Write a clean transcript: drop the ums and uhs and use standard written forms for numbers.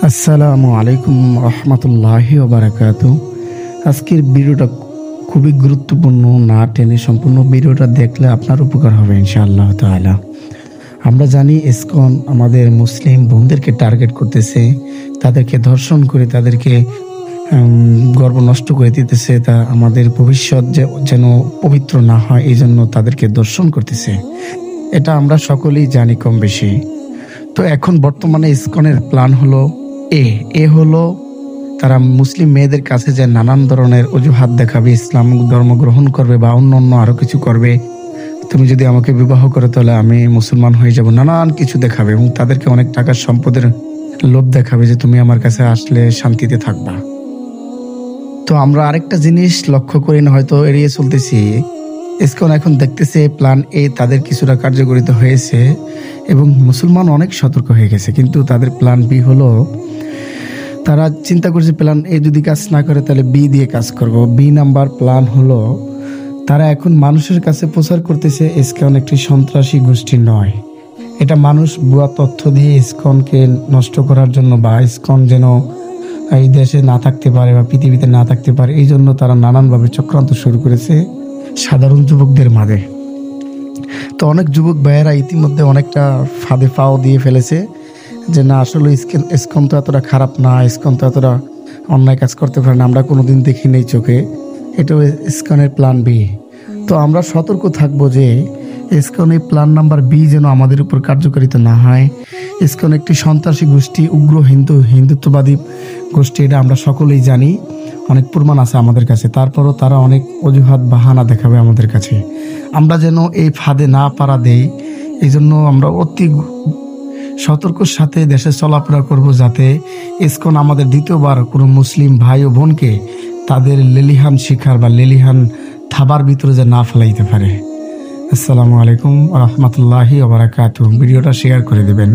আসসালামু আলাইকুম রহমতুল্লাহি ওবারাকাতু। আজকের ভিডিওটা খুবই গুরুত্বপূর্ণ, না টেনে সম্পূর্ণ ভিডিওটা দেখলে আপনার উপকার হবে ইনশাআল্লাহ তাআলা। আমরা জানি ইসকন আমাদের মুসলিম বোনদেরকে টার্গেট করতেছে, তাদেরকে ধর্ষণ করে তাদেরকে গর্ভ নষ্ট করে দিতেছে, তা আমাদের ভবিষ্যৎ যেন পবিত্র না হয় এই জন্য তাদেরকে ধর্ষণ করতেছে। এটা আমরা সকলেই জানি কম বেশি। তো এখন বর্তমানে ইসকনের প্ল্যান হলো এ হলো তারা মুসলিম মেয়েদের কাছে যে নানান ধরনের অজুহাত দেখাবে, ইসলাম ধর্ম গ্রহণ করবে বা অন্য অন্য আরো কিছু করবে, তুমি যদি আমাকে বিবাহ করো তাহলে আমি মুসলমান হয়ে যাব, নানান কিছু দেখাবে এবং তাদেরকে অনেক টাকার সম্পদের লোভ দেখাবে যে তুমি আমার কাছে আসলে শান্তিতে থাকবা। তো আমরা আরেকটা জিনিস লক্ষ্য করি না, হয়তো এড়িয়ে চলতেছি। ইসকন এখন দেখতেছে প্ল্যান এ তাদের কিছুটা কার্যকরিত হয়েছে এবং মুসলমান অনেক সতর্ক হয়ে গেছে, কিন্তু তাদের প্ল্যান বি হলো তারা চিন্তা করছে প্ল্যান এ যদি কাজ না করে তাহলে বি দিয়ে কাজ করব। বি নাম্বার প্ল্যান হলো তারা এখন মানুষের কাছে প্রচার করতেছে ইসকন একটি সন্ত্রাসী গোষ্ঠী নয়। এটা মানুষ ভুয়া তথ্য দিয়ে ইসকনকে নষ্ট করার জন্য বা ইসকন যেন এই দেশে না থাকতে পারে বা পৃথিবীতে না থাকতে পারে, এই জন্য তারা নানানভাবে চক্রান্ত শুরু করেছে সাধারণ যুবকদের মাঝে। তো অনেক যুবক ভাইয়েরা ইতিমধ্যে অনেকটা ফাঁদে পাও দিয়ে ফেলেছে যে না, আসলে ইসকন তো এতটা খারাপ না, ইসকন তো এতটা অন্যায় কাজ করতে পারে না, আমরা কোনোদিন দেখি নেই চোখে। এটাও ইসকনের প্ল্যান বি। তো আমরা সতর্ক থাকবো যে ইসকন এই প্ল্যান নাম্বার বি যেন আমাদের উপর কার্যকারিত না হয়। ইসকন একটি সন্ত্রাসী গোষ্ঠী, উগ্র হিন্দুত্ববাদী গোষ্ঠী, এটা আমরা সকলেই জানি, অনেক প্রমাণ আছে আমাদের কাছে। তারপরও তারা অনেক অজুহাত বাহানা দেখাবে আমাদের কাছে। আমরা যেন এই ফাঁদে না পাড়া দেই, এই জন্য আমরা অতি সতর্কর সাথে দেশে চলাফেরা করব, যাতে ইসকন আমাদের দ্বিতীয়বার কোনো মুসলিম ভাই ও বোনকে তাদের লেলিহান শিখার বা লেলিহান থাবার ভিতরে যে না ফেলাইতে পারে। আসসালামু আলাইকুম রহমতুল্লাহি ওয়া বারাকাতুহু। ভিডিওটা শেয়ার করে দেবেন।